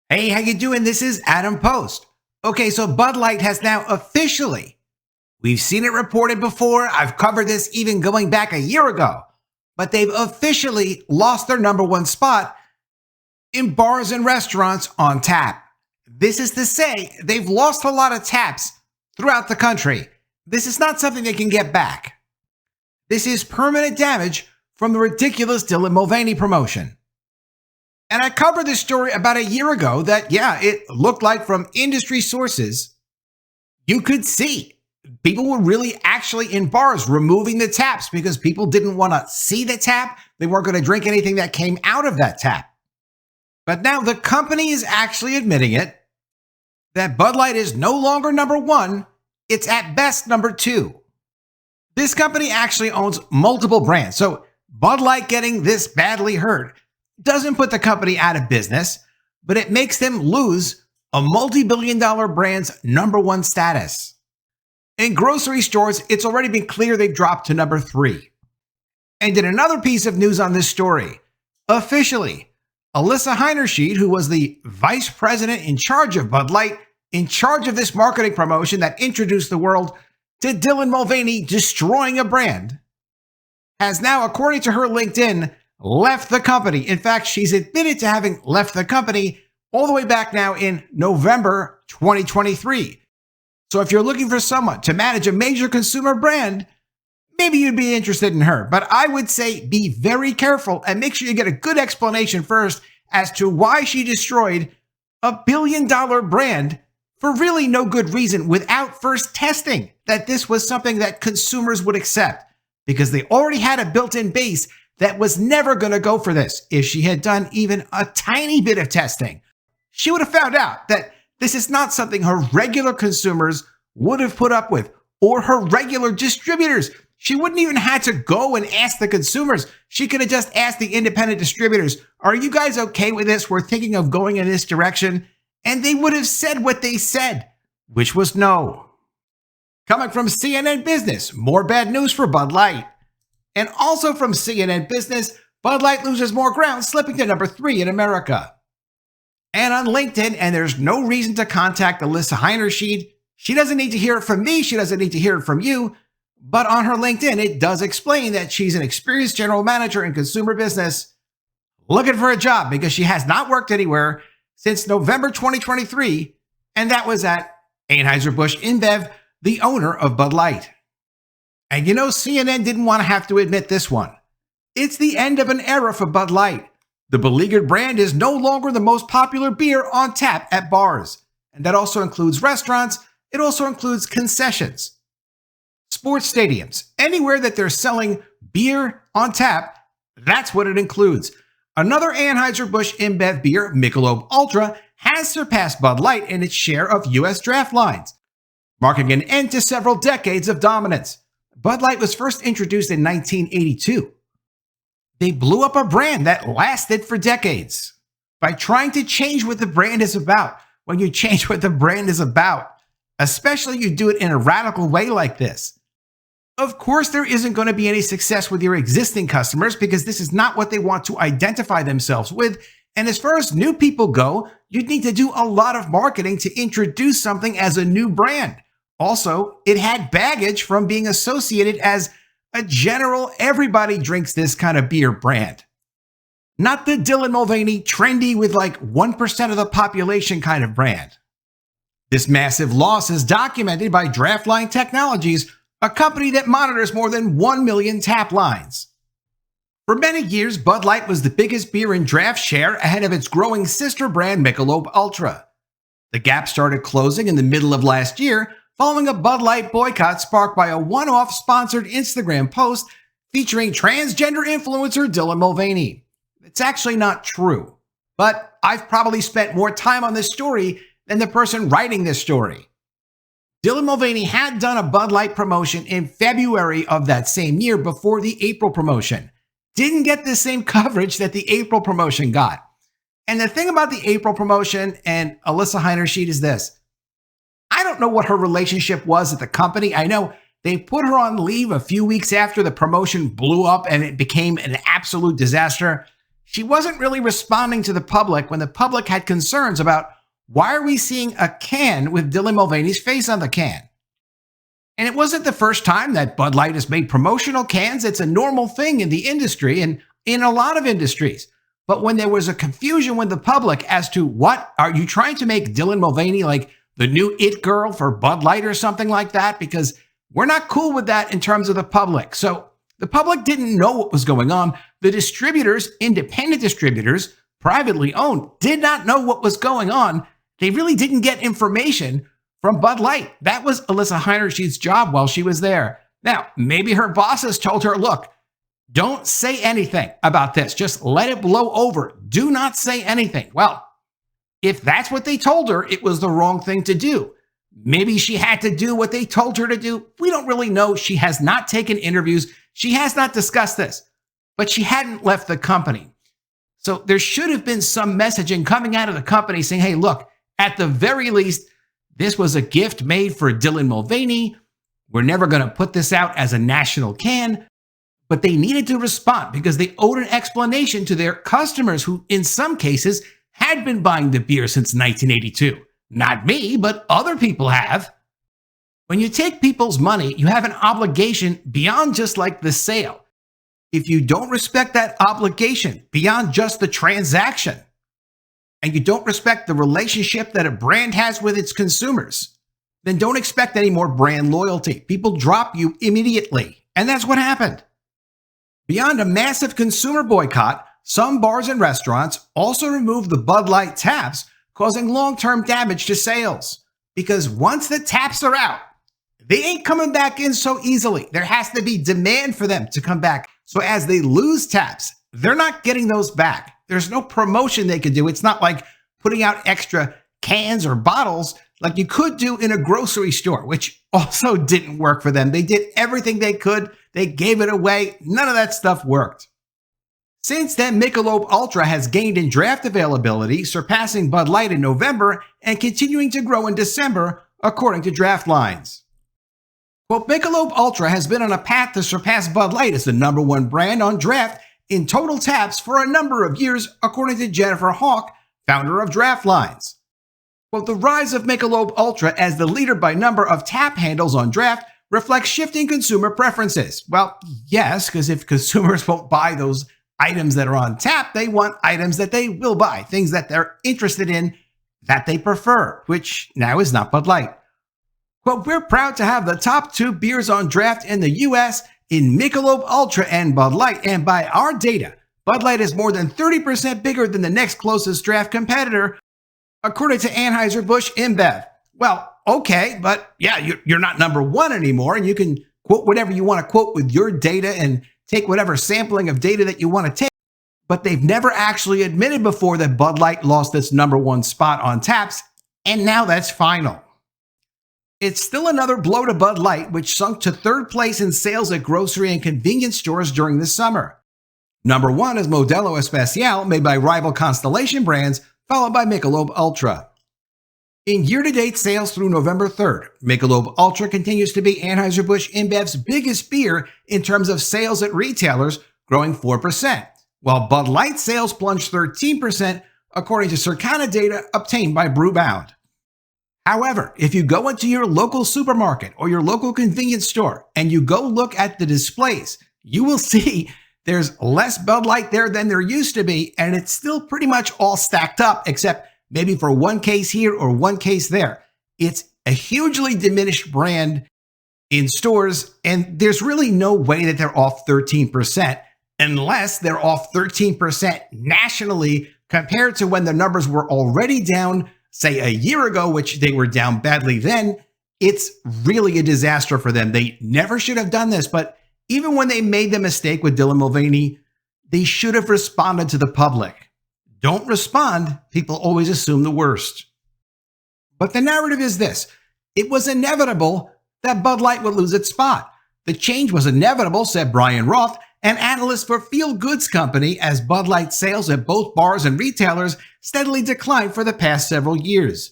Hey, how you doing? This is Adam Post. Okay, so Bud Light has now officially, we've seen it reported before. I've covered this even going back a year ago, but they've officially lost their number one spot in bars and restaurants on tap. This is to say they've lost a lot of taps throughout the country. This is not something they can get back. This is permanent damage from the ridiculous Dylan Mulvaney promotion. And I covered this story about a year ago that, it looked like from industry sources, you could see people were really actually in bars removing the taps because people didn't want to see the tap. They weren't going to drink anything that came out of that tap. But now the company is actually admitting it, that Bud Light is no longer number one. It's at best number two. This company actually owns multiple brands. So Bud Light getting this badly hurt doesn't put the company out of business, but it makes them lose a multi-billion-dollar brand's number one status. In grocery stores, it's already been clear they've dropped to number 3. And in another piece of news on this story, officially, Alyssa Heinerschied, who was the vice president in charge of Bud Light, in charge of this marketing promotion that introduced the world to Dylan Mulvaney destroying a brand, has now, according to her LinkedIn, left the company. In fact, she's admitted to having left the company all the way back now in November 2023. So if you're looking for someone to manage a major consumer brand, maybe you'd be interested in her. But I would say be very careful and make sure you get a good explanation first as to why she destroyed a billion-dollar brand for really no good reason without first testing that this was something that consumers would accept, because they already had a built-in base that was never going to go for this. If she had done even a tiny bit of testing, she would have found out that this is not something her regular consumers would have put up with, or her regular distributors. She wouldn't even have to go and ask the consumers. She could have just asked the independent distributors, are you guys okay with this? We're thinking of going in this direction. And they would have said what they said, which was no. Coming from CNN Business, more bad news for Bud Light. And also from CNN Business, Bud Light loses more ground, slipping to number 3 in America. And on LinkedIn, and there's no reason to contact Alyssa Heinerschied. She doesn't need to hear it from me. She doesn't need to hear it from you. But on her LinkedIn, it does explain that she's an experienced general manager in consumer business looking for a job because she has not worked anywhere since November 2023. And that was at Anheuser-Busch InBev, the owner of Bud Light. And you know, CNN didn't want to have to admit this one. It's the end of an era for Bud Light. The beleaguered brand is no longer the most popular beer on tap at bars. And that also includes restaurants. It also includes concessions, sports stadiums, anywhere that they're selling beer on tap. That's what it includes. Another Anheuser-Busch InBev beer, Michelob Ultra, has surpassed Bud Light in its share of U.S. draft lines, marking an end to several decades of dominance. Bud Light was first introduced in 1982. They blew up a brand that lasted for decades by trying to change what the brand is about. When you change what the brand is about, especially you do it in a radical way like this, of course there isn't going to be any success with your existing customers because this is not what they want to identify themselves with. And as far as new people go, you'd need to do a lot of marketing to introduce something as a new brand. Also, it had baggage from being associated as a general everybody drinks this kind of beer brand. Not the Dylan Mulvaney trendy with like 1% of the population kind of brand. This massive loss is documented by Draftline Technologies, a company that monitors more than 1 million tap lines. For many years, Bud Light was the biggest beer in draft share ahead of its growing sister brand Michelob Ultra. The gap started closing in the middle of last year, following a Bud Light boycott sparked by a one-off sponsored Instagram post featuring transgender influencer Dylan Mulvaney. It's actually not true, but I've probably spent more time on this story than the person writing this story. Dylan Mulvaney had done a Bud Light promotion in February of that same year before the April promotion. Didn't get the same coverage that the April promotion got. And the thing about the April promotion and Alyssa Heinerschied is this. I don't know what her relationship was at the company. I know they put her on leave a few weeks after the promotion blew up and it became an absolute disaster. she wasn't really responding to the public when the public had concerns about why are we seeing a can with Dylan Mulvaney's face on the can. And it wasn't the first time that Bud Light has made promotional cans. It's a normal thing in the industry and in a lot of industries. But when there was a confusion with the public as to what are you trying to make Dylan Mulvaney like the new it girl for Bud Light or something like that? Because we're not cool with that in terms of the public. So the public didn't know what was going on. The distributors, independent distributors, privately owned, did not know what was going on. They really didn't get information from Bud Light. That was Alyssa Heinersheet's job while she was there. Now, maybe her bosses told her, look, don't say anything about this. Just let it blow over. Do not say anything. Well, if that's what they told her, it was the wrong thing to do. Maybe she had to do what they told her to do. We don't really know. She has not taken interviews. She has not discussed this, but she hadn't left the company. So there should have been some messaging coming out of the company saying, hey, look, at the very least, this was a gift made for Dylan Mulvaney. We're never going to put this out as a national can. But they needed to respond because they owed an explanation to their customers who, in some cases, had been buying the beer since 1982. Not me, but other people have. When you take people's money, you have an obligation beyond just like the sale. If you don't respect that obligation beyond just the transaction, and you don't respect the relationship that a brand has with its consumers, then don't expect any more brand loyalty. People drop you immediately. And that's what happened. Beyond a massive consumer boycott, some bars and restaurants also removed the Bud Light taps, causing long-term damage to sales. Because once the taps are out, they ain't coming back in so easily. There has to be demand for them to come back. So as they lose taps, they're not getting those back. There's no promotion they could do. It's not like putting out extra cans or bottles like you could do in a grocery store, which also didn't work for them. They did everything they could. They gave it away. None of that stuff worked. Since then, Michelob Ultra has gained in draft availability, surpassing Bud Light in November and continuing to grow in December, according to draft lines. Well, Michelob Ultra has been on a path to surpass Bud Light as the #1 brand on draft in total taps for a number of years, according to Jennifer Hawk, founder of Draft Lines. Well, the rise of Michelob Ultra as the leader by number of tap handles on draft reflects shifting consumer preferences. Well, yes, because if consumers won't buy those items that are on tap, they want items that they will buy, things that they're interested in, that they prefer, which now is not Bud Light. Well, we're proud to have the top 2 beers on draft in the U.S. in Michelob Ultra and Bud Light, and by our data, Bud Light is more than 30% bigger than the next closest draft competitor, according to Anheuser-Busch InBev. Well, okay, but yeah, you're not #1 anymore, and you can quote whatever you want to quote with your data and take whatever sampling of data that you want to take, but they've never actually admitted before that Bud Light lost its #1 spot on taps, and now that's final. It's still another blow to Bud Light, which sunk to 3rd place in sales at grocery and convenience stores during the summer. #1 is Modelo Especial, made by rival Constellation Brands, followed by Michelob Ultra. In year-to-date sales through November 3rd, Michelob Ultra continues to be Anheuser-Busch InBev's biggest beer in terms of sales at retailers, growing 4%, while Bud Light sales plunged 13%, according to Circana data obtained by Brewbound. However, if you go into your local supermarket or your local convenience store and you go look at the displays, you will see there's less Bud Light there than there used to be, and it's still pretty much all stacked up, except maybe for one case here or one case there. It's a hugely diminished brand in stores, and there's really no way that they're off 13% unless they're off 13% nationally compared to when the numbers were already down, say a year ago, which they were down badly then. It's really a disaster for them. They never should have done this, but even when they made the mistake with Dylan Mulvaney, they should have responded to the public. Don't respond, people always assume the worst. But the narrative is this: it was inevitable that Bud Light would lose its spot. The change was inevitable, said Brian Roth, an analyst for Feel Goods Company, as Bud Light sales at both bars and retailers steadily declined for the past several years.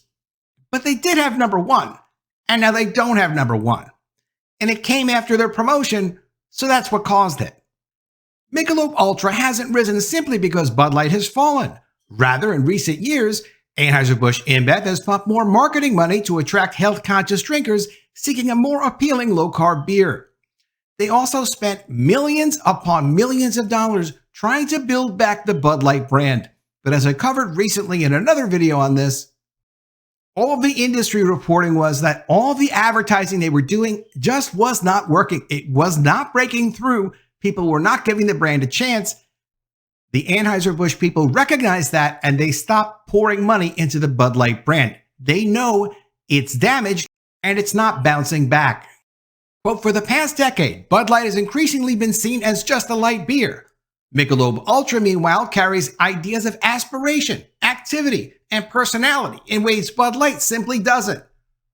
But they did have #1, and now they don't have #1. And it came after their promotion, so that's what caused it. Michelob Ultra hasn't risen simply because Bud Light has fallen. Rather, in recent years, Anheuser-Busch InBev has pumped more marketing money to attract health-conscious drinkers seeking a more appealing low-carb beer. They also spent millions upon millions of dollars trying to build back the Bud Light brand. But as I covered recently in another video on this, all of the industry reporting was that all of the advertising they were doing just was not working. It was not breaking through. People were not giving the brand a chance. The Anheuser-Busch people recognized that and they stopped pouring money into the Bud Light brand. They know it's damaged and it's not bouncing back. But for the past decade, Bud Light has increasingly been seen as just a light beer. Michelob Ultra, meanwhile, carries ideas of aspiration, activity, and personality in ways Bud Light simply doesn't.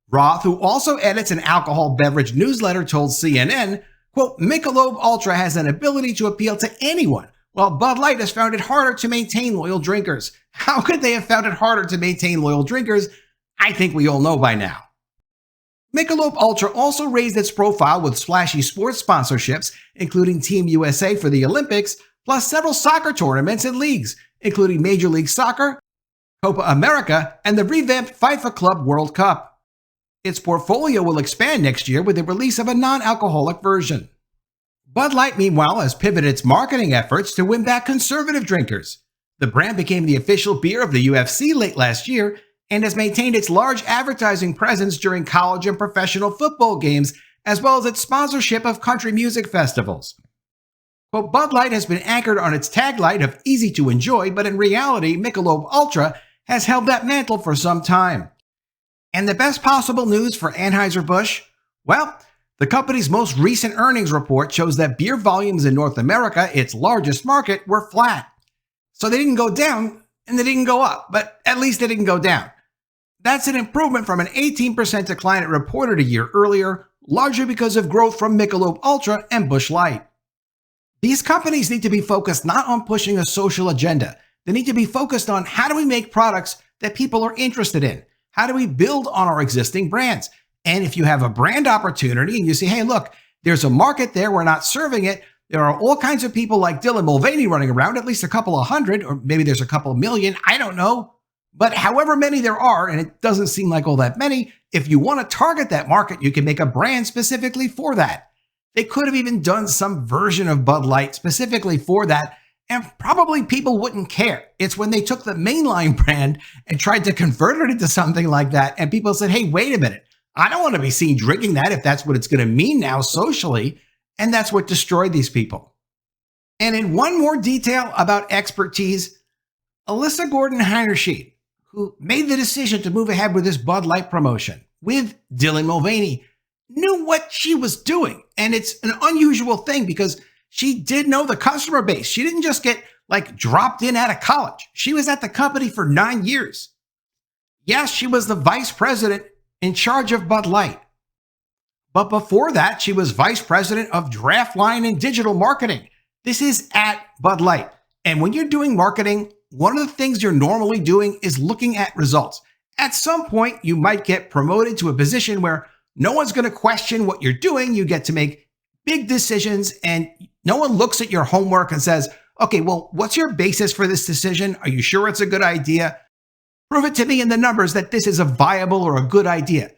Roth, who also edits an alcohol beverage newsletter, told CNN, quote, Michelob Ultra has an ability to appeal to anyone, while Bud Light has found it harder to maintain loyal drinkers. How could they have found it harder to maintain loyal drinkers? I think we all know by now. Michelob Ultra also raised its profile with splashy sports sponsorships, including Team USA for the Olympics, plus several soccer tournaments and leagues, including Major League Soccer, Copa America, and the revamped FIFA Club World Cup. Its portfolio will expand next year with the release of a non-alcoholic version. Bud Light, meanwhile, has pivoted its marketing efforts to win back conservative drinkers. The brand became the official beer of the UFC late last year and has maintained its large advertising presence during college and professional football games, as well as its sponsorship of country music festivals. But Bud Light has been anchored on its tagline of easy to enjoy, but in reality, Michelob Ultra has held that mantle for some time. And the best possible news for Anheuser-Busch? Well, the company's most recent earnings report shows that beer volumes in North America, its largest market, were flat. So they didn't go down and they didn't go up, but at least they didn't go down. That's an improvement from an 18% decline it reported a year earlier, largely because of growth from Michelob Ultra and Busch Light. These companies need to be focused not on pushing a social agenda. They need to be focused on how do we make products that people are interested in? How do we build on our existing brands? And if you have a brand opportunity and you say, hey, look, there's a market there, we're not serving it. There are all kinds of people like Dylan Mulvaney running around, at least a couple of hundred, or maybe there's a couple million, I don't know. But however many there are, and it doesn't seem like all that many, if you want to target that market, you can make a brand specifically for that. They could have even done some version of Bud Light specifically for that, and probably people wouldn't care. It's when they took the mainline brand and tried to convert it into something like that, and people said, hey, wait a minute, I don't want to be seen drinking that if that's what it's going to mean now socially, and that's what destroyed these people. And in one more detail about expertise, Alyssa Gordon-Heinerscheid, who made the decision to move ahead with this Bud Light promotion with Dylan Mulvaney, knew what she was doing. And it's an unusual thing because she did know the customer base. She didn't just get dropped in out of college. She was at the company for 9 years. Yes, she was the vice president in charge of Bud Light. But before that, she was vice president of draft line and digital marketing. This is at Bud Light. And when you're doing marketing, one of the things you're normally doing is looking at results. At some point, you might get promoted to a position where no one's going to question what you're doing. You get to make big decisions and no one looks at your homework and says, okay, well, what's your basis for this decision? Are you sure it's a good idea? Prove it to me in the numbers that this is a viable or a good idea.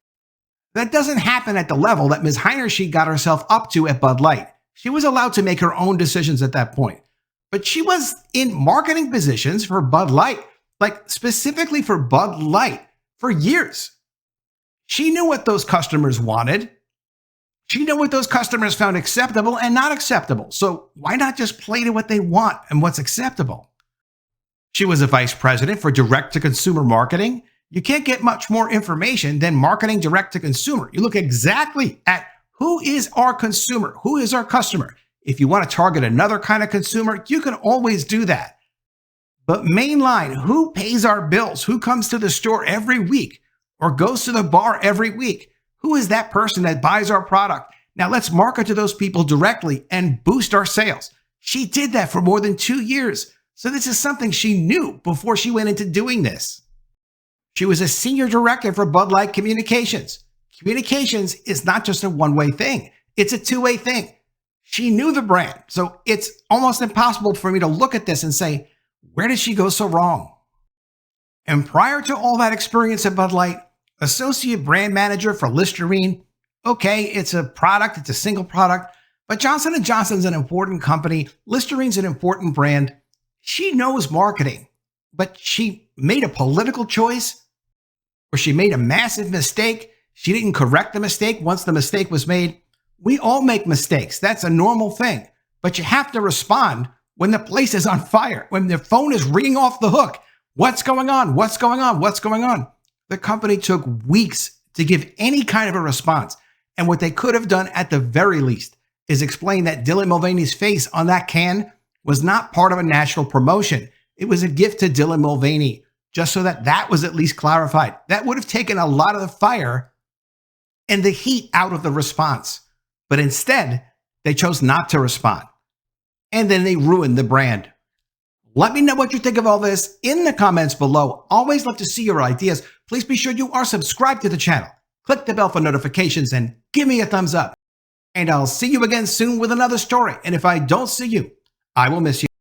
That doesn't happen at the level that Ms. Heinerscheid got herself up to at Bud Light. She was allowed to make her own decisions at that point. But she was in marketing positions for Bud Light, specifically for Bud Light, for years. She knew what those customers wanted. She knew what those customers found acceptable and not acceptable. So why not just play to what they want and what's acceptable? She was a vice president for direct-to-consumer marketing. You can't get much more information than marketing direct-to-consumer. You look exactly at who is our consumer, who is our customer. If you want to target another kind of consumer, you can always do that. But mainline, who pays our bills? Who comes to the store every week or goes to the bar every week? Who is that person that buys our product? Now let's market to those people directly and boost our sales. She did that for more than 2 years. So this is something she knew before she went into doing this. She was a senior director for Bud Light Communications. Communications is not just a one-way thing. It's a two-way thing. She knew the brand. So it's almost impossible for me to look at this and say, where did she go so wrong? And prior to all that experience at Bud Light, associate brand manager for Listerine, okay, it's a product, it's a single product, but Johnson & Johnson's an important company. Listerine's an important brand. She knows marketing, but she made a political choice or she made a massive mistake. She didn't correct the mistake once the mistake was made. We all make mistakes. That's a normal thing, but you have to respond when the place is on fire, when the phone is ringing off the hook. What's going on? What's going on? What's going on? The company took weeks to give any kind of a response. And what they could have done at the very least is explain that Dylan Mulvaney's face on that can was not part of a national promotion. It was a gift to Dylan Mulvaney, just so that that was at least clarified. That would have taken a lot of the fire and the heat out of the response. But instead, they chose not to respond. And then they ruined the brand. Let me know what you think of all this in the comments below. Always love to see your ideas. Please be sure you are subscribed to the channel. Click the bell for notifications and give me a thumbs up. And I'll see you again soon with another story. And if I don't see you, I will miss you.